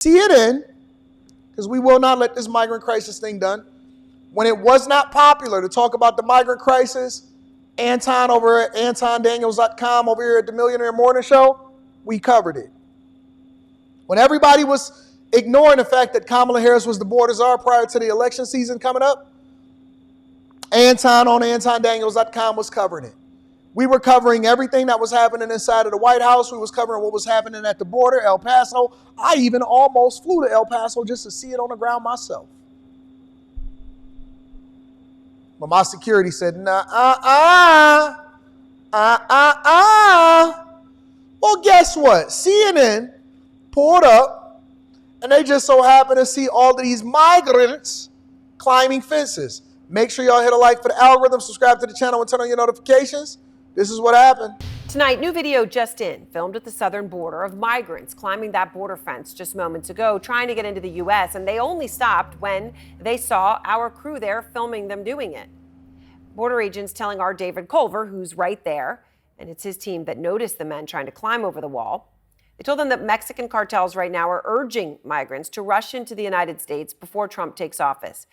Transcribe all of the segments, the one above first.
CNN, because we will not let this migrant crisis thing done. When it was not popular to talk about the migrant crisis, Anton over at AntonDaniels.com over here at the Millionaire Morning Show, we covered it. When everybody was ignoring the fact that Kamala Harris was the border czar prior to the election season coming up, Anton on AntonDaniels.com was covering it. We were covering everything that was happening inside of the White House. We was covering what was happening at the border, El Paso. I even almost flew to El Paso just to see it on the ground myself. But my security said, Well, guess what? CNN pulled up, and they just so happened to see all of these migrants climbing fences. Make sure y'all hit a like for the algorithm, subscribe to the channel, and turn on your notifications. This is what happened. Tonight, new video just in, filmed at the southern border of migrants climbing that border fence just moments ago, trying to get into the U.S., and they only stopped when they saw our crew there filming them doing it. Border agents telling our David Culver, who's right there, and it's his team that noticed the men trying to climb over the wall. They told them that Mexican cartels right now are urging migrants to rush into the United States before Trump takes office.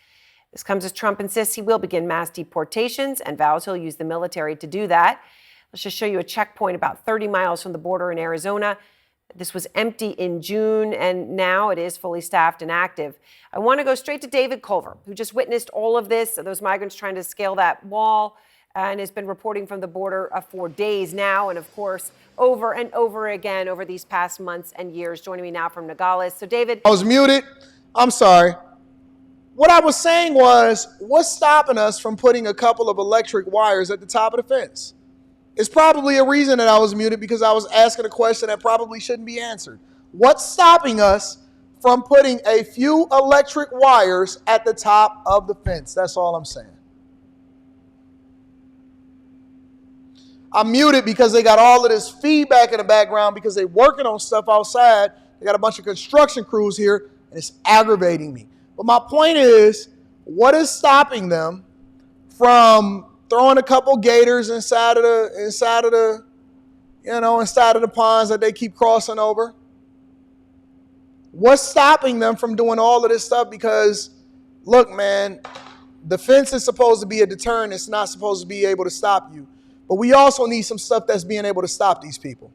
This comes as Trump insists he will begin mass deportations and vows he'll use the military to do that. Let's just show you a checkpoint about 30 miles from the border in Arizona. This was empty in June, and now it is fully staffed and active. I want to go straight to David Culver, who just witnessed all of this, those migrants trying to scale that wall, and has been reporting from the border for days now, and of course, over and over again over these past months and years. Joining me now from Nogales. So, David. I was muted. I'm sorry. What I was saying was, what's stopping us from putting a couple of electric wires at the top of the fence? It's probably a reason that I was muted, because I was asking a question that probably shouldn't be answered. What's stopping us from putting a few electric wires at the top of the fence? That's all I'm saying. I'm muted because they got all of this feedback in the background because they're working on stuff outside. They got a bunch of construction crews here, and it's aggravating me. But my point is, what is stopping them from throwing a couple gators inside of the ponds that they keep crossing over? What's stopping them from doing all of this stuff? Because, look, man, the fence is supposed to be a deterrent. It's not supposed to be able to stop you. But we also need some stuff that's being able to stop these people.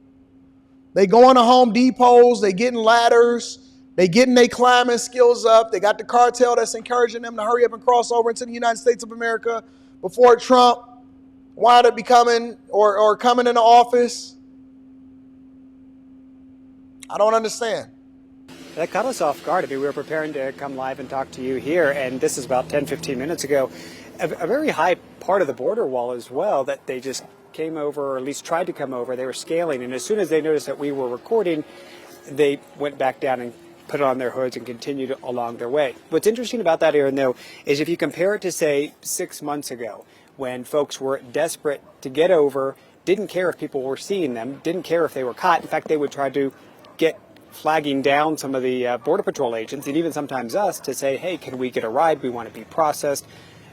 They going to Home Depots. They getting ladders. They getting their climbing skills up. They got the cartel that's encouraging them to hurry up and cross over into the United States of America before Trump wound up becoming or coming into office. I don't understand. That caught us off guard. I mean, we were preparing to come live and talk to you here, and this is about 10, 15 minutes ago. A very high part of the border wall as well that they just came over, or at least tried to come over. They were scaling, and as soon as they noticed that we were recording, they went back down and put on their hoods and continued along their way. What's interesting about that, Aaron, though, is if you compare it to, say, 6 months ago, when folks were desperate to get over, didn't care if people were seeing them, didn't care if they were caught. In fact, they would try to get flagging down some of the Border Patrol agents, and even sometimes us, to say, hey, can we get a ride? We want to be processed.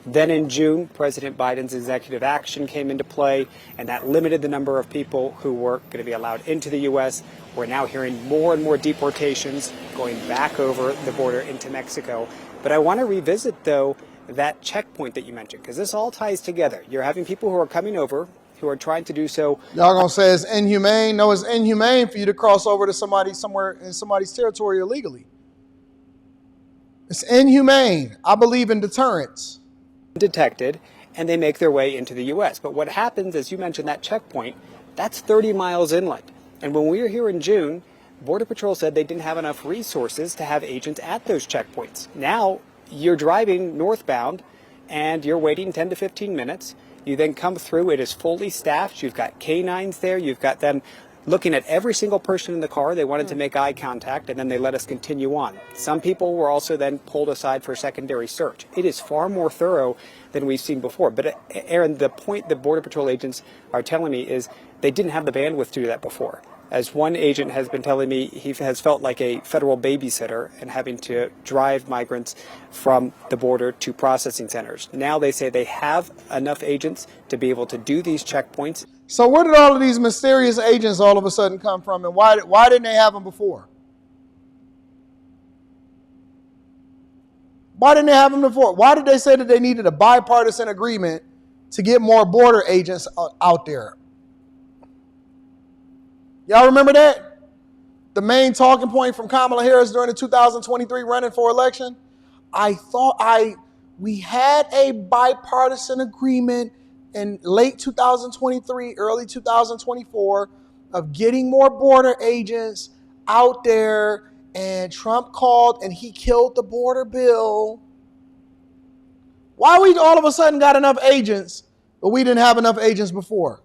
Then in June, President Biden's executive action came into play, and that limited the number of people who were going to be allowed into the U.S. We're now hearing more and more deportations going back over the border into Mexico. But I want to revisit, though, that checkpoint that you mentioned, because this all ties together. You're having people who are coming over who are trying to do so. Y'all gonna say it's inhumane? No, it's inhumane for you to cross over to somebody somewhere in somebody's territory illegally. It's inhumane. I believe in deterrence. Detected, and they make their way into the U.S. But what happens, as you mentioned, that checkpoint, that's 30 miles inland. And when we were here in June, Border Patrol said they didn't have enough resources to have agents at those checkpoints. Now you're driving northbound and you're waiting 10 to 15 minutes. You then come through, it is fully staffed. You've got canines there. You've got them looking at every single person in the car. They wanted to make eye contact, and then they let us continue on. Some people were also then pulled aside for secondary search. It is far more thorough than we've seen before. But Aaron, the point the Border Patrol agents are telling me is they didn't have the bandwidth to do that before. As one agent has been telling me, he has felt like a federal babysitter and having to drive migrants from the border to processing centers. Now they say they have enough agents to be able to do these checkpoints. So where did all of these mysterious agents all of a sudden come from, and why didn't they have them before? Why didn't they have them before? Why did they say that they needed a bipartisan agreement to get more border agents out there? Y'all remember that? The main talking point from Kamala Harris during the 2023 running for election? We had a bipartisan agreement in late 2023, early 2024 of getting more border agents out there, and Trump called and he killed the border bill. Why we all of a sudden got enough agents, but we didn't have enough agents before?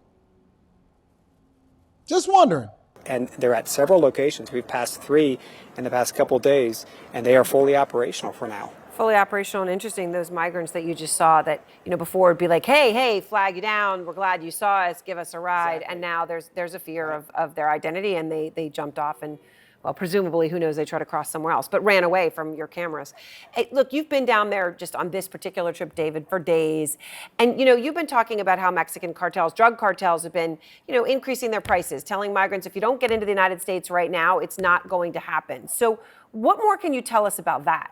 Just wondering. And they're at several locations. We've passed 3 in the past couple of days, and they are fully operational for now. Fully operational. And interesting, those migrants that you just saw that, before would be like, hey, flag you down. We're glad you saw us. Give us a ride. Exactly. And now there's a fear of their identity, and they jumped off and, well, presumably, who knows, they try to cross somewhere else, but ran away from your cameras. Hey, look, you've been down there just on this particular trip, David, for days. And, you've been talking about how Mexican cartels, drug cartels have been, increasing their prices, telling migrants, if you don't get into the United States right now, it's not going to happen. So what more can you tell us about that?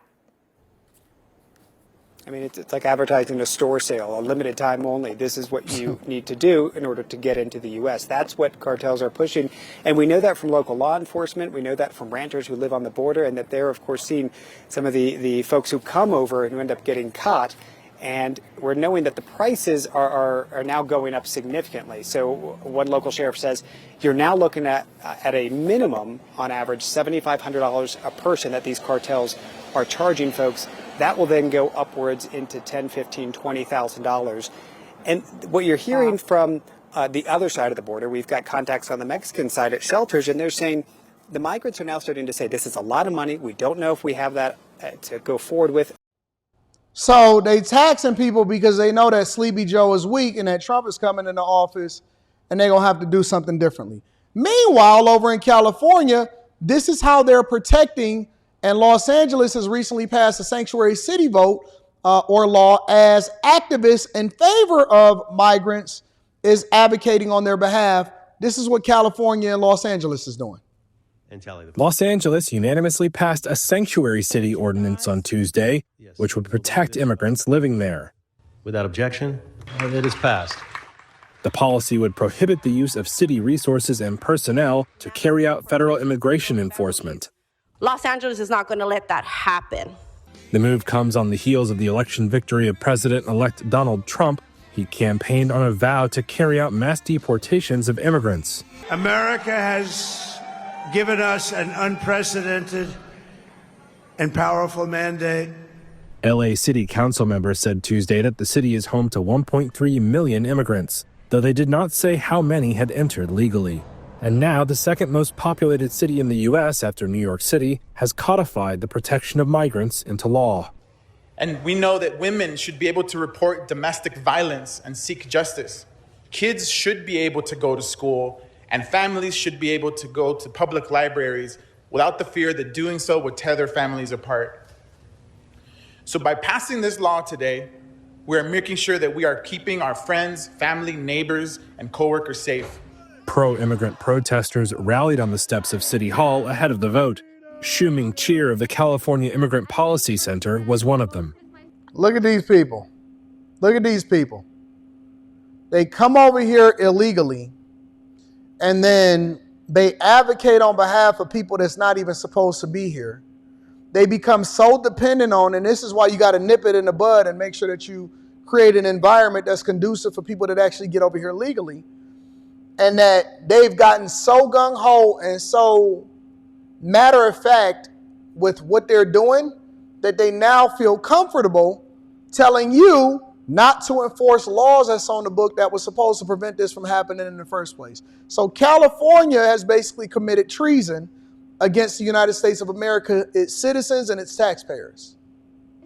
I mean, it's like advertising a store sale, a limited time only. This is what you need to do in order to get into the U.S. That's what cartels are pushing. And we know that from local law enforcement. We know that from ranchers who live on the border, and that they're, of course, seeing some of the folks who come over and who end up getting caught. And we're knowing that the prices are now going up significantly. So one local sheriff says you're now looking at a minimum, on average, $7,500 a person that these cartels are charging folks. That will then go upwards into $10,000, $15,000, $20,000. And what you're hearing from the other side of the border, we've got contacts on the Mexican side at shelters, and they're saying the migrants are now starting to say this is a lot of money. We don't know if we have that to go forward with. So they taxing people because they know that Sleepy Joe is weak and that Trump is coming into office, and they're going to have to do something differently. Meanwhile, over in California, this is how they're protecting. And Los Angeles has recently passed a sanctuary city vote or law as activists in favor of migrants is advocating on their behalf. This is what California and Los Angeles is doing. Los Angeles unanimously passed a sanctuary city ordinance on Tuesday, which would protect immigrants living there. Without objection, it is passed. The policy would prohibit the use of city resources and personnel to carry out federal immigration enforcement. Los Angeles is not going to let that happen. The move comes on the heels of the election victory of President-elect Donald Trump. He campaigned on a vow to carry out mass deportations of immigrants. America has given us an unprecedented and powerful mandate. LA City Council members said Tuesday that the city is home to 1.3 million immigrants, though they did not say how many had entered legally. And now the second most populated city in the U.S. after New York City has codified the protection of migrants into law. And we know that women should be able to report domestic violence and seek justice. Kids should be able to go to school, and families should be able to go to public libraries without the fear that doing so would tear their families apart. So by passing this law today, we are making sure that we are keeping our friends, family, neighbors, and coworkers safe. Pro-immigrant protesters rallied on the steps of City Hall ahead of the vote. Shu Ming Cheer of the California Immigrant Policy Center was one of them. Look at these people. Look at these people. They come over here illegally, and then they advocate on behalf of people that's not even supposed to be here. They become so dependent on, and this is why you got to nip it in the bud and make sure that you create an environment that's conducive for people that actually get over here legally. And that they've gotten so gung-ho and so matter of fact with what they're doing that they now feel comfortable telling you not to enforce laws that's on the book that was supposed to prevent this from happening in the first place. So California has basically committed treason against the United States of America, its citizens and its taxpayers.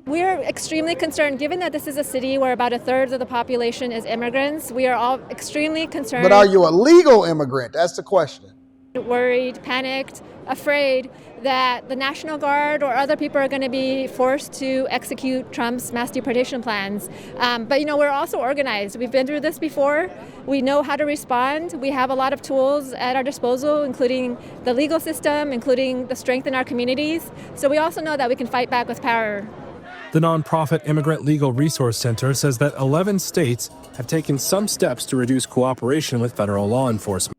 We are extremely concerned, given that this is a city where about a third of the population is immigrants. We are all extremely concerned. But are you a legal immigrant? That's the question. Worried, panicked, afraid that the National Guard or other people are going to be forced to execute Trump's mass deportation plans. But we're also organized. We've been through this before. We know how to respond. We have a lot of tools at our disposal, including the legal system, including the strength in our communities. So we also know that we can fight back with power. The nonprofit Immigrant Legal Resource Center says that 11 states have taken some steps to reduce cooperation with federal law enforcement.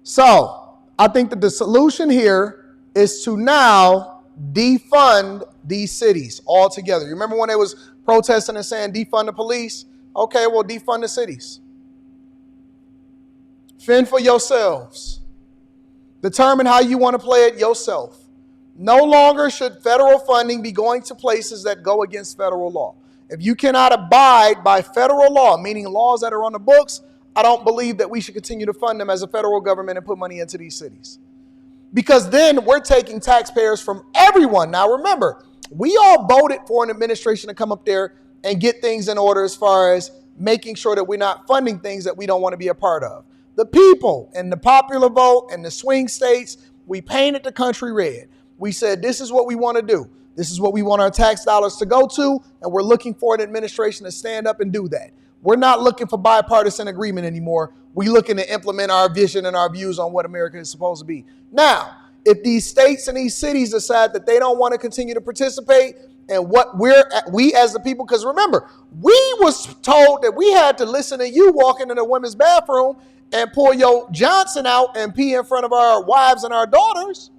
So I think that the solution here is to now defund these cities altogether. You remember when they was protesting and saying defund the police? Okay, well, defund the cities. Fend for yourselves. Determine how you want to play it yourself. No longer should federal funding be going to places that go against federal law. If you cannot abide by federal law, meaning laws that are on the books, I don't believe that we should continue to fund them as a federal government and put money into these cities. Because then we're taking taxpayers from everyone. Now remember, we all voted for an administration to come up there and get things in order as far as making sure that we're not funding things that we don't want to be a part of. The people and the popular vote and the swing states, we painted the country red. We said, this is what we want to do. This is what we want our tax dollars to go to, and we're looking for an administration to stand up and do that. We're not looking for bipartisan agreement anymore. We're looking to implement our vision and our views on what America is supposed to be. Now, if these states and these cities decide that they don't want to continue to participate in what we as the people, because remember, we was told that we had to listen to you walking in the women's bathroom and pull your Johnson out and pee in front of our wives and our daughters.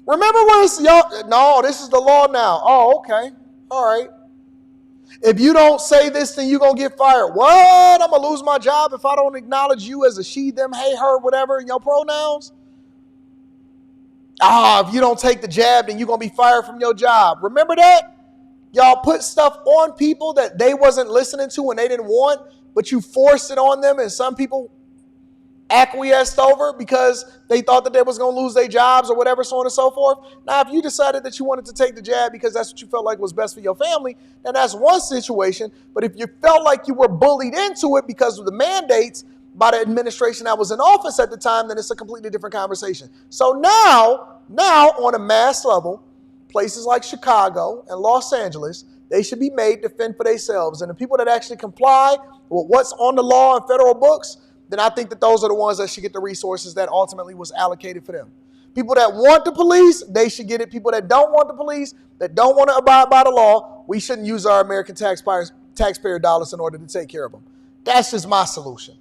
Remember when it's y'all? No, this is the law now. Oh, okay. All right. If you don't say this, then you're going to get fired. What? I'm going to lose my job if I don't acknowledge you as a she, them, hey, her, whatever, in your pronouns? If you don't take the jab, then you're going to be fired from your job. Remember that? Y'all put stuff on people that they wasn't listening to and they didn't want, but you forced it on them, and some people acquiesced over because they thought that they was going to lose their jobs or whatever, so on and so forth. Now, if you decided that you wanted to take the jab because that's what you felt like was best for your family, then that's one situation. But if you felt like you were bullied into it because of the mandates by the administration that was in office at the time, then it's a completely different conversation. So now on a mass level, places like Chicago and Los Angeles, they should be made to fend for themselves. And the people that actually comply with what's on the law and federal books, then I think that those are the ones that should get the resources that ultimately was allocated for them. People that want the police, they should get it. People that don't want the police, that don't want to abide by the law, we shouldn't use our American taxpayer dollars in order to take care of them. That's just my solution.